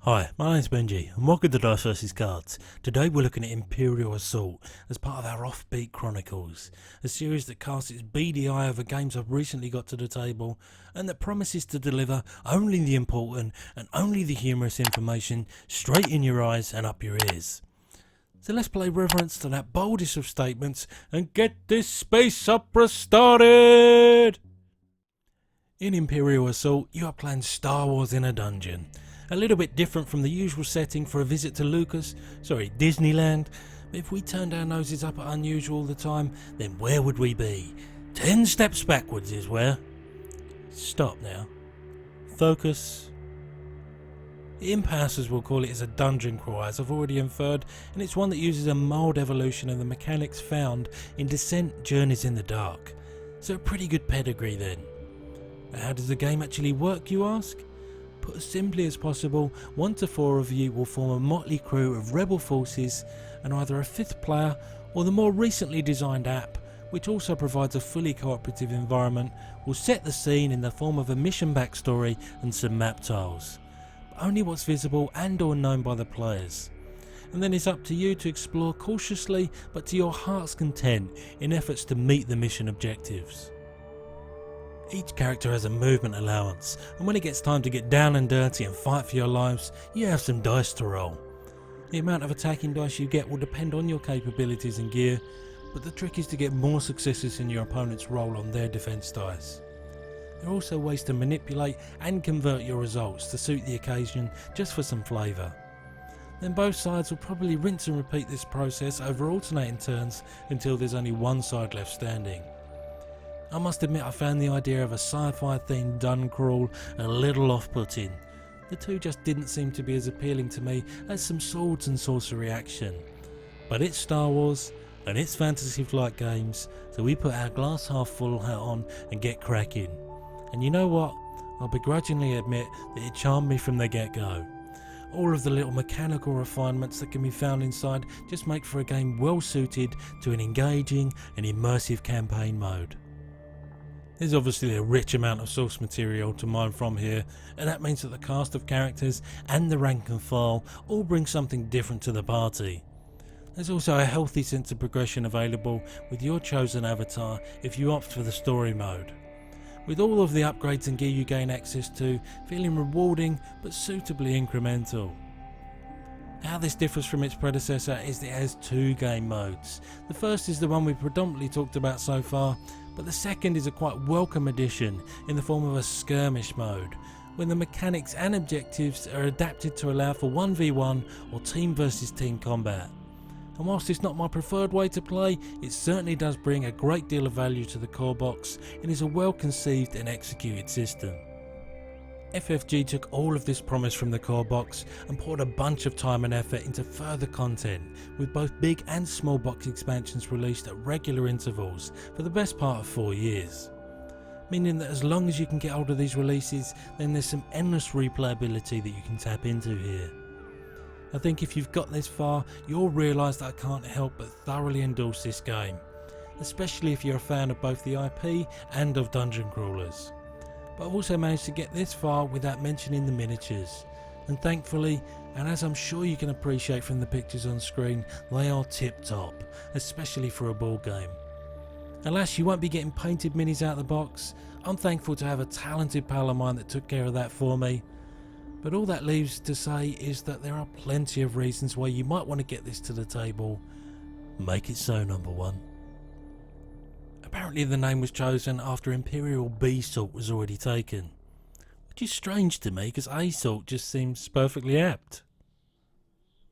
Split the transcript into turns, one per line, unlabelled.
Hi, my name's Benji, and welcome to Dice vs Cards. Today we're looking at Imperial Assault as part of our Offbeat Chronicles, a series that casts its beady eye over games I've recently got to the table, and that promises to deliver only the important and only the humorous information straight in your eyes and up your ears. So let's play reverence to that boldest of statements and get this space opera started! In Imperial Assault, you are playing Star Wars in a dungeon. A little bit different from the usual setting for a visit to Disneyland. But if we turned our noses up at unusual all the time, then where would we be? 10 steps backwards is where. Stop now. Focus. Impasse, as we'll call it, is a dungeon crawl, as I've already inferred, and it's one that uses a mild evolution of the mechanics found in Descent Journeys in the Dark. So a pretty good pedigree then. But how does the game actually work, you ask? Put as simply as possible, 1 to 4 of you will form a motley crew of rebel forces, and either a 5th player or the more recently designed app, which also provides a fully cooperative environment, will set the scene in the form of a mission backstory and some map tiles. But only what's visible and or known by the players. And then it's up to you to explore cautiously but to your heart's content in efforts to meet the mission objectives. Each character has a movement allowance, and when it gets time to get down and dirty and fight for your lives, you have some dice to roll. The amount of attacking dice you get will depend on your capabilities and gear, but the trick is to get more successes than your opponent's roll on their defense dice. There are also ways to manipulate and convert your results to suit the occasion, just for some flavour. Then both sides will probably rinse and repeat this process over alternating turns until there's only one side left standing. I must admit I found the idea of a sci-fi themed dun crawl a little off-putting. The two just didn't seem to be as appealing to me as some swords and sorcery action. But it's Star Wars and it's Fantasy Flight Games, so we put our glass half full hat on and get cracking. And you know what? I'll begrudgingly admit that it charmed me from the get-go. All of the little mechanical refinements that can be found inside just make for a game well suited to an engaging and immersive campaign mode. There's obviously a rich amount of source material to mine from here, and that means that the cast of characters and the rank and file all bring something different to the party. There's also a healthy sense of progression available with your chosen avatar if you opt for the story mode, with all of the upgrades and gear you gain access to feeling rewarding but suitably incremental. How this differs from its predecessor is that it has 2 game modes. The first is the one we've predominantly talked about so far, but the second is a quite welcome addition in the form of a skirmish mode, when the mechanics and objectives are adapted to allow for 1v1 or team versus team combat. And whilst it's not my preferred way to play, it certainly does bring a great deal of value to the core box and is a well conceived and executed system. FFG took all of this promise from the core box and poured a bunch of time and effort into further content, with both big and small box expansions released at regular intervals for the best part of 4 years. Meaning that as long as you can get hold of these releases, then there's some endless replayability that you can tap into here. I think if you've got this far, you'll realise that I can't help but thoroughly endorse this game, especially if you're a fan of both the IP and of dungeon crawlers. But I've also managed to get this far without mentioning the miniatures, and thankfully, and as I'm sure you can appreciate from the pictures on screen, they are tip top, especially for a board game. Alas, you won't be getting painted minis out of the box. I'm thankful to have a talented pal of mine that took care of that for me. But all that leaves to say is that there are plenty of reasons why you might want to get this to the table. Make it so, number 1. Apparently the name was chosen after Imperial Assault was already taken, which is strange to me because Assault just seems perfectly apt.